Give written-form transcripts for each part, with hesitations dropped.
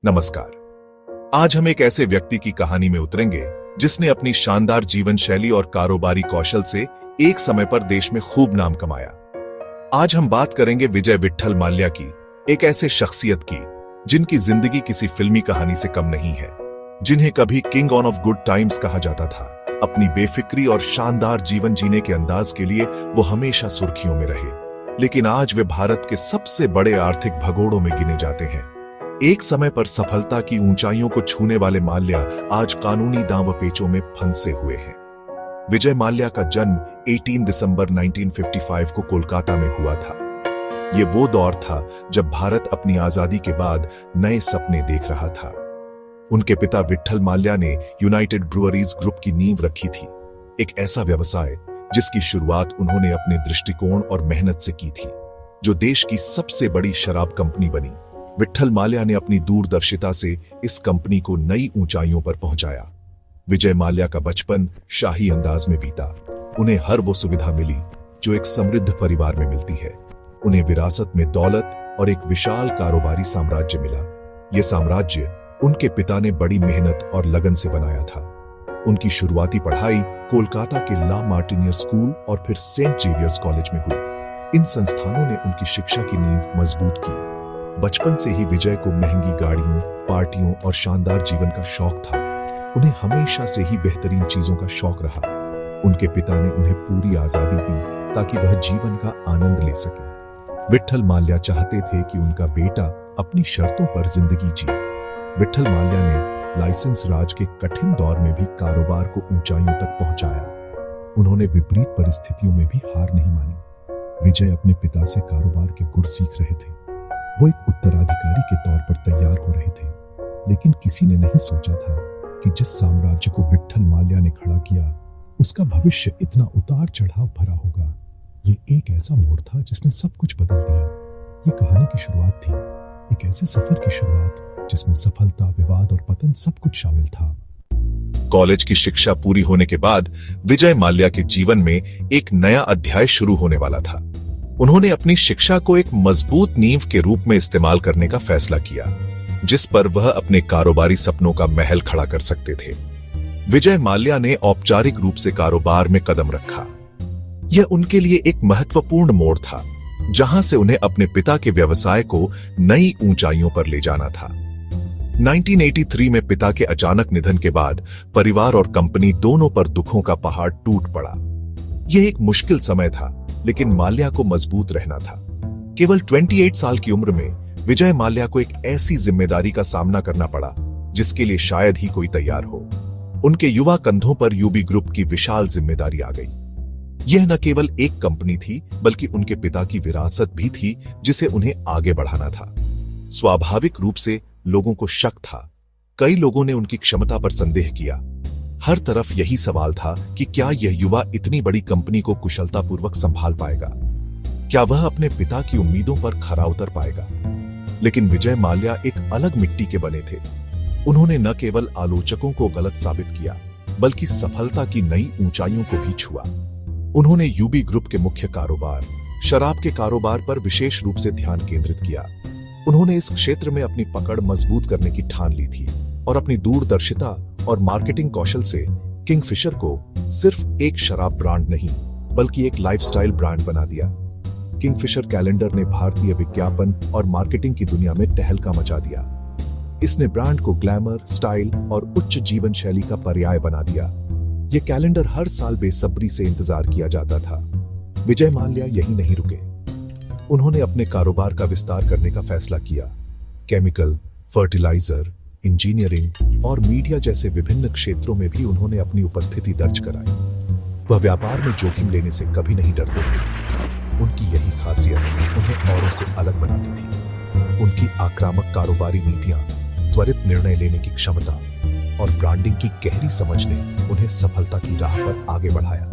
नमस्कार। आज हम एक ऐसे व्यक्ति की कहानी में उतरेंगे जिसने अपनी शानदार जीवन शैली और कारोबारी कौशल से एक समय पर देश में खूब नाम कमाया। आज हम बात करेंगे विजय विट्ठल माल्या की, एक ऐसे शख्सियत की जिनकी जिंदगी किसी फिल्मी कहानी से कम नहीं है, जिन्हें कभी king on off good times कहा जाता था। अपनी बेफिक्री और शानदार जीवन जीने के अंदाज के लिए वो हमेशा सुर्खियों में रहे, लेकिन आज वे भारत के सबसे बड़े आर्थिक भगोड़ों में गिने जाते हैं। एक समय पर सफलता की ऊंचाइयों को छूने वाले माल्या आज कानूनी दांवपेचों में फंसे हुए हैं। विजय माल्या का जन्म 18 दिसंबर 1955 को कोलकाता में हुआ था। ये वो दौर था जब भारत अपनी आजादी के बाद नए सपने देख रहा था। उनके पिता विट्ठल माल्या ने यूनाइटेड ब्रूअरीज ग्रुप की नींव रखी थी, एक ऐसा व्यवसाय जिसकी शुरुआत उन्होंने अपने दृष्टिकोण और मेहनत से की थी, जो देश की सबसे बड़ी शराब कंपनी बनी। विट्ठल माल्या ने अपनी दूरदर्शिता से इस कंपनी को नई ऊंचाइयों पर पहुंचाया। विजय माल्या का बचपन शाही अंदाज में बीता। उन्हें हर वो सुविधा मिली जो एक समृद्ध परिवार में मिलती है। उन्हें विरासत में दौलत और एक विशाल कारोबारी साम्राज्य मिला। यह साम्राज्य उनके पिता ने बड़ी मेहनत और लगन से बनाया था। उनकी शुरुआती पढ़ाई कोलकाता के ला मार्टिनियर स्कूल और फिर सेंट जेवियर्स कॉलेज में हुई। इन संस्थानों ने उनकी शिक्षा की नींव मजबूत की। बचपन से ही विजय को महंगी गाड़ियों, पार्टियों और शानदार जीवन का शौक था। उन्हें हमेशा से ही बेहतरीन चीजों का शौक रहा। उनके पिता ने उन्हें पूरी आजादी दी ताकि वह जीवन का आनंद ले सके। विट्ठल माल्या चाहते थे कि उनका बेटा अपनी शर्तों पर जिंदगी जिए। विट्ठल माल्या ने लाइसेंस राज के कठिन दौर में भी कारोबार को ऊंचाइयों तक पहुंचाया। उन्होंने विपरीत परिस्थितियों में भी हार नहीं मानी। विजय अपने पिता से कारोबार के गुर सीख रहे थे। वो एक उत्तराधिकारी के तौर पर तैयार हो रहे थे, लेकिन किसी ने नहीं सोचा था कि जिस साम्राज्य को विट्ठल माल्या ने खड़ा किया, उसका भविष्य इतना उतार चढ़ाव भरा होगा। ये एक ऐसा मोड़ था जिसने सब कुछ बदल दिया। ये कहानी की शुरुआत थी, एक ऐसे सफर की शुरुआत जिसमें सफलता, विवाद और पतन सब कुछ शामिल था। कॉलेज की शिक्षा पूरी होने के बाद विजय माल्या के जीवन में एक नया अध्याय शुरू होने वाला था। उन्होंने अपनी शिक्षा को एक मजबूत नींव के रूप में इस्तेमाल करने का फैसला किया, जिस पर वह अपने कारोबारी सपनों का महल खड़ा कर सकते थे। विजय माल्या ने औपचारिक रूप से कारोबार में कदम रखा। यह उनके लिए एक महत्वपूर्ण मोड़ था, जहां से उन्हें अपने पिता के व्यवसाय को नई ऊंचाइयों पर ले जाना था। 1983 में पिता के अचानक निधन के बाद परिवार और कंपनी दोनों पर दुखों का पहाड़ टूट पड़ा। यह एक मुश्किल समय था, लेकिन माल्या को मजबूत रहना था। केवल 28 साल की उम्र में विजय माल्या को एक ऐसी जिम्मेदारी का सामना करना पड़ा जिसके लिए शायद ही कोई तैयार हो। उनके युवा कंधों पर यूबी ग्रुप की विशाल जिम्मेदारी आ गई। यह न केवल एक कंपनी थी, बल्कि उनके पिता की विरासत भी थी जिसे उन्हें आगे बढ़ाना था। स्वाभाविक रूप से लोगों को शक था। कई लोगों ने उनकी क्षमता पर संदेह किया। हर तरफ यही सवाल था कि क्या यह युवा इतनी बड़ी कंपनी को कुशलतापूर्वक संभाल पाएगा? क्या वह अपने पिता की उम्मीदों पर खरा उतर पाएगा? लेकिन विजय माल्या एक अलग मिट्टी के बने थे। उन्होंने न केवल आलोचकों को गलत साबित किया, बल्कि सफलता की नई ऊंचाइयों को भी छुआ। उन्होंने यूबी ग्रुप के मुख्य कारोबार, शराब के कारोबार पर विशेष रूप से ध्यान केंद्रित किया। उन्होंने इस क्षेत्र में अपनी पकड़ मजबूत करने की ठान ली थी और अपनी दूरदर्शिता और मार्केटिंग कौशल से किंगफिशर को सिर्फ एक शराब ब्रांड नहीं, बल्कि एक लाइफस्टाइल ब्रांड बना दिया। किंगफिशर कैलेंडर ने भारतीय विज्ञापन और मार्केटिंग की दुनिया में तहलका मचा दिया। इसने ब्रांड को ग्लैमर, स्टाइल और उच्च जीवन शैली का पर्याय बना दिया। यह कैलेंडर हर साल बेसब्री से इंतजार किया जाता था। विजय माल्या यही नहीं रुके। उन्होंने अपने कारोबार का विस्तार करने का फैसला किया। केमिकल, फर्टिलाइजर, इंजीनियरिंग और मीडिया जैसे विभिन्न क्षेत्रों में भी उन्होंने अपनी उपस्थिति दर्ज कराई। वह व्यापार में जोखिम लेने से कभी नहीं डरते थे। उनकी यही खासियत उन्हें औरों से अलग बनाती थी। उनकी आक्रामक कारोबारी नीतियां, त्वरित निर्णय लेने की क्षमता और ब्रांडिंग की गहरी समझ ने उन्हें सफलता की राह पर आगे बढ़ाया।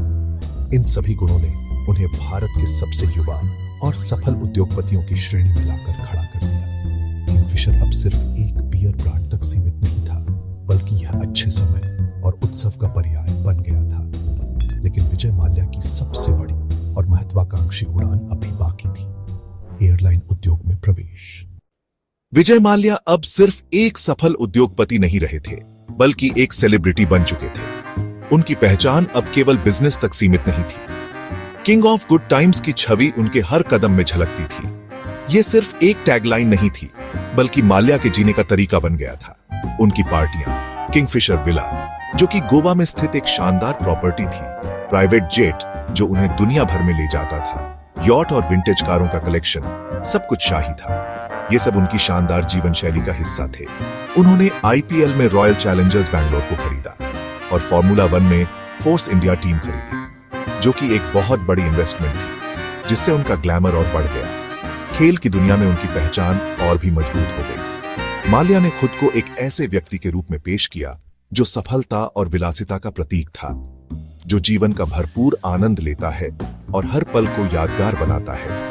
इन सभी गुणों ने उन्हें भारत के सबसे युवा और सफल उद्योगपतियों की श्रेणी में लाकर खड़ा कर दिया। किंगफिशर अब सिर्फ एक बियर ब्रांड तक सीमित नहीं था, बल्कि यह अच्छे समय और उत्सव का पर्याय बन गया था। लेकिन विजय माल्या की सबसे बड़ी और महत्वाकांक्षी उड़ान अभी बाकी थी, एयरलाइन उद्योग में प्रवेश। विजय माल्या अब सिर्फ एक सफल उद्योगपति नहीं रहे थे, बल्कि एक सेलिब्रिटी बन चुके थे। उनकी पहचान अब केवल बिजनेस तक सीमित नहीं थी। किंग ऑफ गुड टाइम्स की छवि उनके हर कदम में झलकती थी। यह सिर्फ एक टैगलाइन नहीं थी, बल्कि माल्या के जीने का तरीका बन गया था। उनकी पार्टियां, किंगफिशर विला, जो कि गोवा में स्थित एक शानदार प्रॉपर्टी थी, प्राइवेट जेट जो उन्हें दुनिया भर में ले जाता था, यॉट और विंटेज कारों का कलेक्शन, सब कुछ शाही था। ये सब उनकी शानदार जीवन शैली का हिस्सा थे। उन्होंने आईपीएल में रॉयल चैलेंजर्स बैंगलोर को खरीदा और फॉर्मूला 1 में फोर्स इंडिया टीम खरीदी, जो कि एक बहुत बड़ी इन्वेस्टमेंट थी, जिससे उनका ग्लैमर और बढ़ गया। खेल की दुनिया में उनकी पहचान और भी मजबूत हो गई। माल्या ने खुद को एक ऐसे व्यक्ति के रूप में पेश किया जो सफलता और विलासिता का प्रतीक था, जो जीवन का भरपूर आनंद लेता है और हर पल को यादगार बनाता है।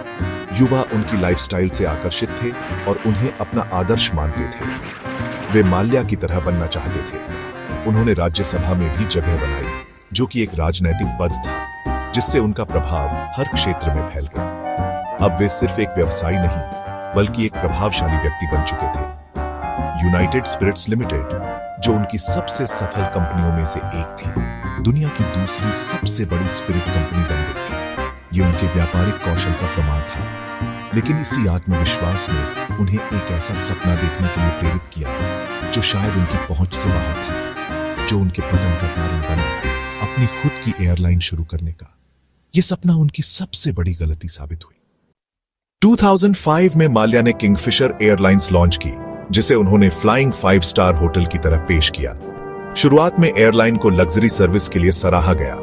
युवा उनकी लाइफस्टाइल से आकर्षित थे और उन्हें अपना आदर्श मानते थे। वे माल्या की तरह बनना चाहते थे। उन्होंने राज्यसभा में भी जगह बनाई, जो कि एक राजनैतिक पद था, जिससे उनका प्रभाव हर क्षेत्र में फैल गया। अब वे सिर्फ एक व्यवसायी नहीं, बल्कि एक प्रभावशाली व्यक्ति बन चुके थे। यूनाइटेड स्पिरिट्स लिमिटेड, जो उनकी सबसे सफल कंपनियों में से एक थी, दुनिया की दूसरी सबसे बड़ी स्पिरिट कंपनी बन गई थी। ये उनके व्यापारिक कौशल का प्रमाण था, लेकिन इसी आत्मविश्वास ने उन्हें एक ऐसा सपना देखने के लिए प्रेरित किया जो शायद उनकी पहुंच से बाहर था, जो उनके पतन का कारण बना अपनी खुद की एयरलाइन शुरू करने का। यह सपना उनकी सबसे बड़ी गलती साबित हुई। 2005 में माल्या ने किंगफिशर एयरलाइंस लॉन्च की, जिसे उन्होंने फ्लाइंग 5 स्टार होटल की तरह पेश किया। शुरुआत में एयरलाइन को लग्जरी सर्विस के लिए सराहा गया,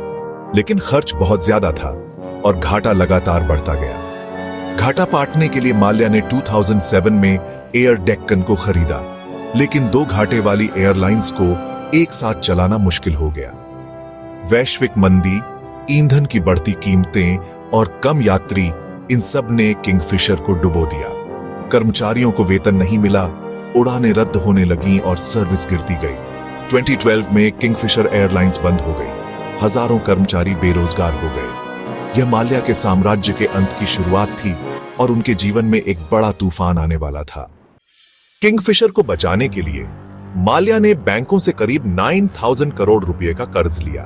लेकिन खर्च बहुत ज्यादा था और घाटा लगातार बढ़ता गया। घाटा पाटने के लिए माल्या ने 2007 में एयर डेक्कन को खरीदा, लेकिन 2 घाटे वाली एयरलाइंस को एक साथ चलाना मुश्किल हो गया। वैश्विक मंदी, ईंधन की बढ़ती कीमतें और कम यात्री, इन सब ने किंगफिशर को डुबो दिया। कर्मचारियों को वेतन नहीं मिला, उड़ानें रद्द होने लगीं और सर्विस गिरती गई। 2012 में किंगफिशर एयरलाइंस बंद हो गई। हजारों कर्मचारी बेरोजगार हो गए। यह माल्या के साम्राज्य के अंत की शुरुआत थी और उनके जीवन में एक बड़ा तूफान आने वाला था। किंगफिशर को बचाने के लिए माल्या ने बैंकों से करीब 9,000 करोड़ रुपए का कर्ज लिया।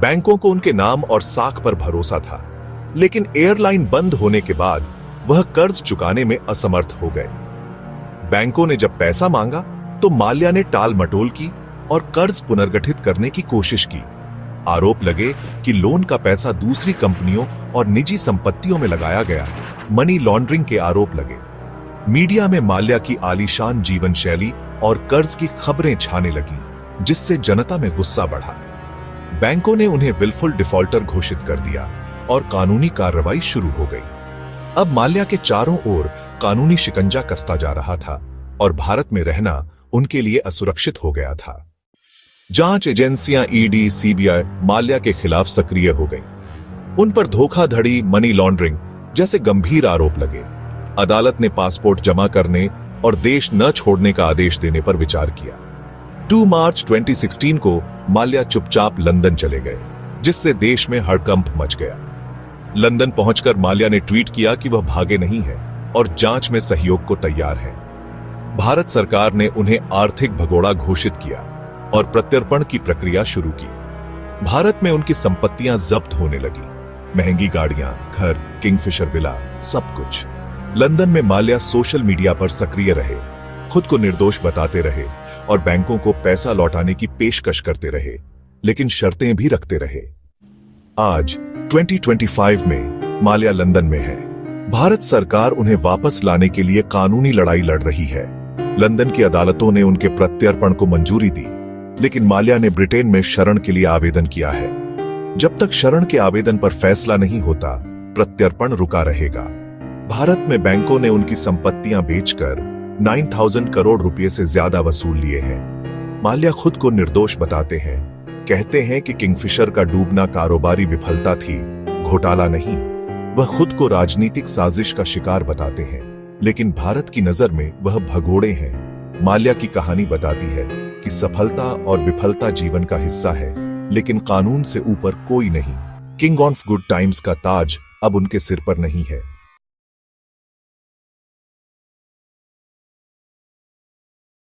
बैंकों को उनके नाम और साख पर भरोसा था, लेकिन एयरलाइन बंद होने के बाद वह कर्ज चुकाने में असमर्थ हो गए। बैंकों ने जब पैसा मांगा तो माल्या ने टाल मटोल की और कर्ज पुनर्गठित करने की कोशिश की। आरोप लगे कि लोन का पैसा दूसरी कंपनियों और निजी संपत्तियों में लगाया गया। मनी लॉन्ड्रिंग के आरोप लगे। मीडिया में माल्या की आलीशान जीवन शैली और कर्ज की खबरें छाने लगीं, जिससे जनता में गुस्सा बढ़ा। बैंकों ने उन्हें विलफुल डिफॉल्टर घोषित कर दिया और कानूनी कार्रवाई शुरू हो गई। अब माल्या के चारों ओर कानूनी शिकंजा कसता जा रहा था और भारत में रहना उनके लिए असुरक्षित हो गया था। जांच एजेंसियां ईडी, सीबीआई माल्या के खिलाफ सक्रिय हो गई। उन पर धोखाधड़ी, मनी लॉन्ड्रिंग जैसे गंभीर आरोप लगे। अदालत ने पासपोर्ट जमा करने और देश न छोड़ने का आदेश देने पर विचार किया। 2 मार्च 2016 को माल्या चुपचाप लंदन चले गए, जिससे देश में हड़कंप मच गया। लंदन पहुंचकर माल्या ने ट्वीट किया कि वह भागे नहीं है और जांच में सहयोग को तैयार है। भारत सरकार ने उन्हें आर्थिक भगोड़ा घोषित किया और प्रत्यर्पण की प्रक्रिया शुरू की। भारत में उनकी संपत्तियां जब्त होने लगी, महंगी गाड़ियां, घर, किंगफिशर विला, सब कुछ। लंदन में माल्या सोशल मीडिया पर सक्रिय रहे, खुद को निर्दोष बताते रहे और बैंकों को पैसा लौटाने की पेशकश करते रहे, लेकिन शर्तें भी रखते रहे। आज 2025 में माल्या लंदन में है। भारत सरकार उन्हें वापस लाने के लिए कानूनी लड़ाई लड़ रही है। लंदन की अदालतों ने उनके प्रत्यर्पण को मंजूरी दी, लेकिन माल्या ने ब्रिटेन में शरण के लिए आवेदन किया है। जब तक शरण के आवेदन पर फैसला नहीं होता, प्रत्यर्पण रुका रहेगा। भारत में बैंकों ने उनकी संपत्तियां बेचकर 9,000 करोड़ रुपए से ज्यादा वसूल लिए हैं। माल्या खुद को निर्दोष बताते हैं, कहते हैं कि किंगफिशर का डूबना कारोबारी विफलता थी, घोटाला नहीं। वह खुद को राजनीतिक साजिश का शिकार बताते हैं, लेकिन भारत की नजर में वह भगोड़े हैं। माल्या की कहानी बताती है कि सफलता और विफलता जीवन का हिस्सा है, लेकिन कानून से ऊपर कोई नहीं। किंग ऑफ गुड टाइम्स का ताज अब उनके सिर पर नहीं है,